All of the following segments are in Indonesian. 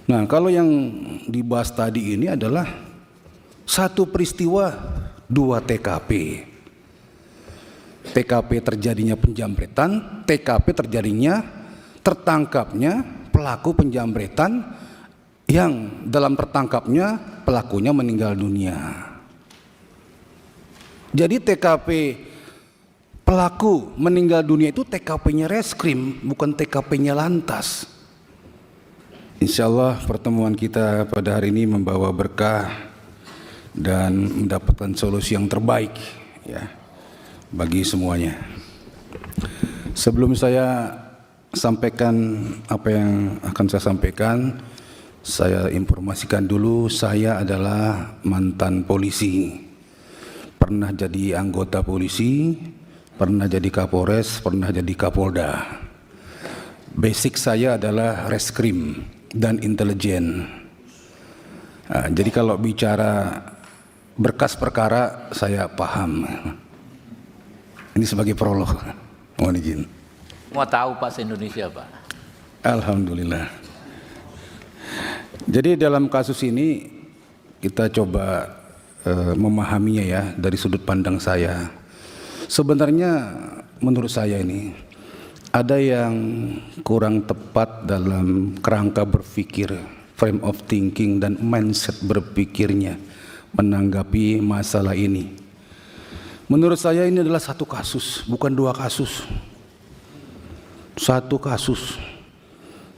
Nah, kalau yang dibahas tadi ini adalah satu peristiwa, dua TKP. TKP terjadinya penjambretan, TKP terjadinya tertangkapnya pelaku penjambretan yang dalam tertangkapnya pelakunya meninggal dunia. Jadi TKP pelaku meninggal dunia itu TKP-nya reskrim, bukan TKP-nya lantas. Insya Allah pertemuan kita pada hari ini membawa berkah dan mendapatkan solusi yang terbaik ya bagi semuanya. Sebelum saya sampaikan apa yang akan saya sampaikan, saya informasikan dulu saya adalah mantan polisi. Pernah jadi anggota polisi, pernah jadi Kapolres, pernah jadi Kapolda. Basic saya adalah reskrim dan intelijen. Nah, jadi kalau bicara berkas perkara saya paham. Ini sebagai prolog, mohon izin. Mau tahu Pak se-Indonesia Pak? Alhamdulillah. Jadi dalam kasus ini kita coba memahaminya ya dari sudut pandang saya. Sebenarnya menurut saya ini ada yang kurang tepat dalam kerangka berpikir, frame of thinking dan mindset berpikirnya menanggapi masalah ini. Menurut saya ini adalah satu kasus, bukan dua kasus. Satu kasus.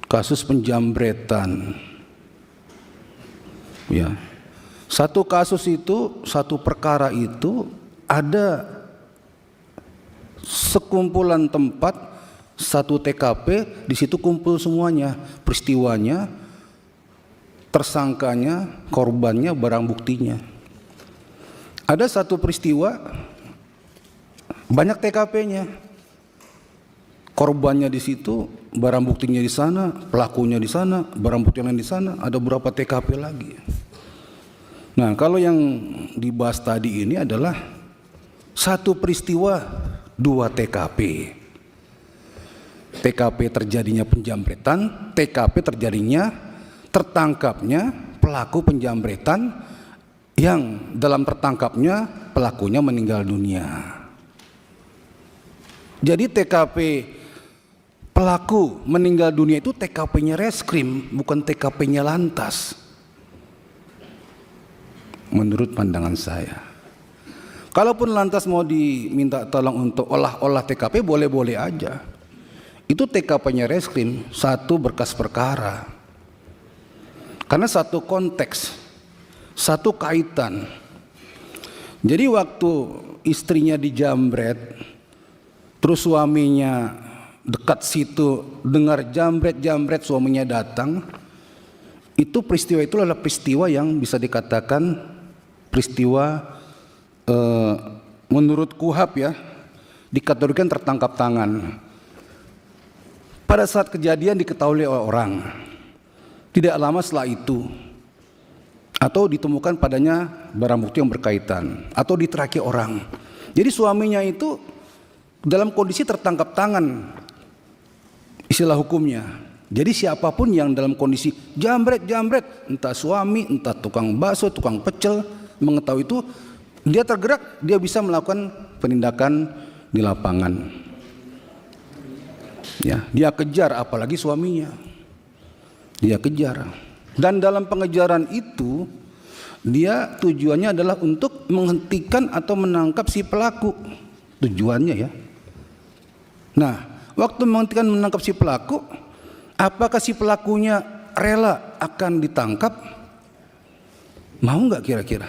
Kasus penjambretan. Ya. Satu kasus itu, satu perkara itu ada sekumpulan tempat, satu TKP, di situ kumpul semuanya, peristiwanya, tersangkanya, korbannya, barang buktinya. Ada satu peristiwa, banyak TKP-nya, korbannya di situ, barang buktinya di sana, pelakunya di sana, barang bukti lain di sana, ada beberapa TKP lagi. Nah, kalau yang dibahas tadi ini adalah satu peristiwa, dua TKP. TKP terjadinya penjambretan, TKP terjadinya tertangkapnya pelaku penjambretan yang dalam tertangkapnya pelakunya meninggal dunia. Jadi TKP pelaku meninggal dunia itu TKP-nya reskrim, bukan TKP-nya lantas. Menurut pandangan saya. Kalaupun lantas mau diminta tolong untuk olah TKP, boleh-boleh aja. Itu TKP-nya reskrim, satu berkas perkara. Karena satu konteks, satu kaitan. Jadi waktu istrinya dijambret, terus suaminya dekat situ dengar jambret suaminya datang, itu peristiwa itu adalah peristiwa yang bisa dikatakan peristiwa menurut KUHAP ya dikategorikan tertangkap tangan. Pada saat kejadian diketahui oleh orang, tidak lama setelah itu atau ditemukan padanya barang bukti yang berkaitan atau diteraki orang. Jadi suaminya itu dalam kondisi tertangkap tangan, istilah hukumnya. Jadi siapapun yang dalam kondisi jambret, entah suami, entah tukang bakso, tukang pecel, mengetahui itu, dia tergerak, dia bisa melakukan penindakan di lapangan. Ya, dia kejar, apalagi suaminya. Dia kejar. Dan dalam pengejaran itu, dia tujuannya adalah untuk menghentikan atau menangkap si pelaku. Tujuannya ya. Nah, waktu menghentikan menangkap si pelaku, apakah si pelakunya rela akan ditangkap? Mau nggak kira-kira?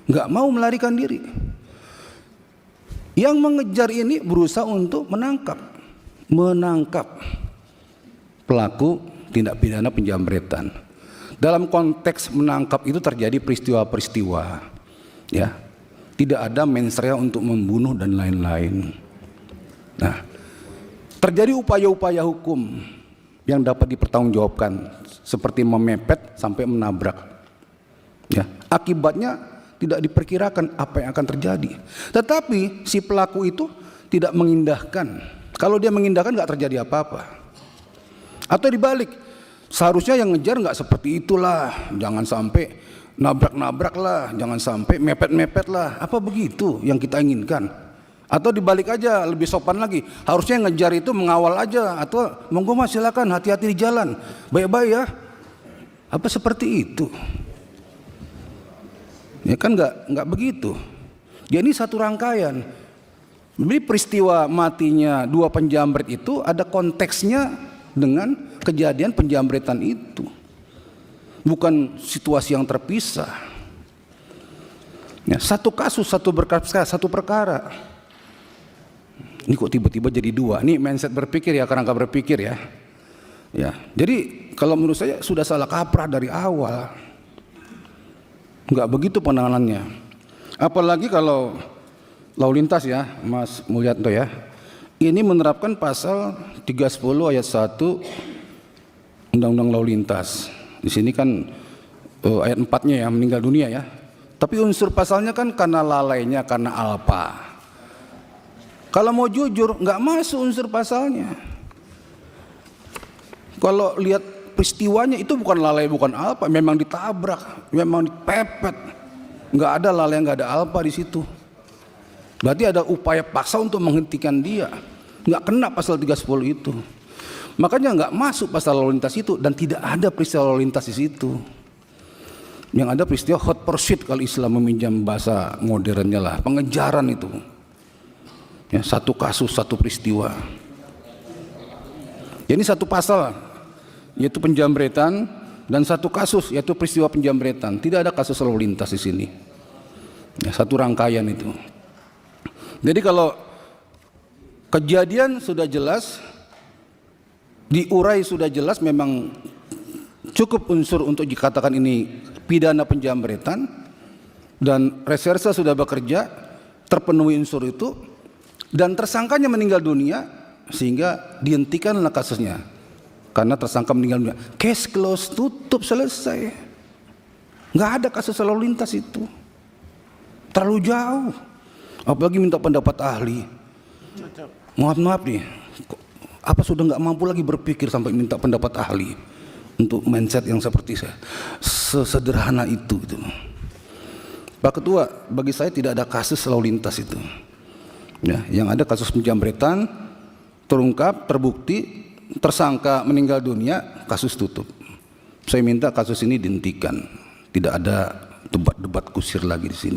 Nggak mau melarikan diri. Yang mengejar ini berusaha untuk menangkap pelaku tindak pidana penjambretan. Dalam konteks menangkap itu terjadi peristiwa-peristiwa, ya, tidak ada mens rea untuk membunuh dan lain-lain. Nah, terjadi upaya-upaya hukum yang dapat dipertanggungjawabkan seperti memepet sampai menabrak. Ya, akibatnya tidak diperkirakan apa yang akan terjadi. Tetapi si pelaku itu tidak mengindahkan. Kalau dia mengindahkan nggak terjadi apa-apa. Atau dibalik, Seharusnya yang ngejar nggak seperti itulah, jangan sampai nabrak-nabrak lah, jangan sampai mepet-mepet lah. Apa begitu yang kita inginkan? Atau dibalik aja, lebih sopan lagi. Harusnya yang ngejar itu mengawal aja, atau monggo mas silakan hati-hati di jalan, baik-baik ya. Apa seperti itu? Ya kan nggak begitu. Jadi ini satu rangkaian. Jadi peristiwa matinya dua penjamret itu ada konteksnya dengan kejadian penjamretan itu. Bukan situasi yang terpisah. Ya, satu kasus, satu perkara. Ini kok tiba-tiba jadi dua? Ini mindset berpikir ya, kerangka berpikir ya. Ya, jadi kalau menurut saya sudah salah kaprah dari awal. Enggak begitu penanganannya. Apalagi kalau lalu lintas ya, Mas Mulyanto ya. Ini menerapkan pasal 310 ayat 1 Undang-Undang Lalu Lintas. Di sini kan ayat 4-nya ya, meninggal dunia ya. Tapi unsur pasalnya kan karena lalainya, karena alpa. Kalau mau jujur, nggak masuk unsur pasalnya. Kalau lihat peristiwanya itu bukan lalai, bukan alpa, memang ditabrak, memang dipepet. Nggak ada lalai, nggak ada alpa di situ. Berarti ada upaya paksa untuk menghentikan dia. Nggak kena pasal 310 itu. Makanya nggak masuk pasal lalu lintas itu, dan tidak ada peristiwa lalu lintas di situ. Yang ada peristiwa hot pursuit kalau Islam meminjam bahasa modernnya lah, pengejaran itu. Ya, satu kasus, satu peristiwa. Jadi satu pasal yaitu penjamretan, dan satu kasus yaitu peristiwa penjamretan. Tidak ada kasus lalu lintas di sini. Ya, satu rangkaian itu. Jadi kalau kejadian sudah jelas, diurai sudah jelas, memang cukup unsur untuk dikatakan ini pidana penjamretan, dan reserse sudah bekerja, terpenuhi unsur itu, dan tersangkanya meninggal dunia, sehingga dihentikanlah kasusnya karena tersangka meninggal dunia. Case close, tutup, selesai. Nggak ada kasus lalu lintas itu, terlalu jauh. Apalagi minta pendapat ahli. Maaf nih, apa sudah nggak mampu lagi berpikir sampai minta pendapat ahli untuk mindset yang seperti saya, sesederhana itu gitu. Pak Ketua, bagi saya tidak ada kasus lalu lintas itu. Ya, yang ada kasus penjamretan, terungkap, terbukti, tersangka meninggal dunia, kasus tutup. Saya minta kasus ini dihentikan, tidak ada debat-debat kusir lagi di sini.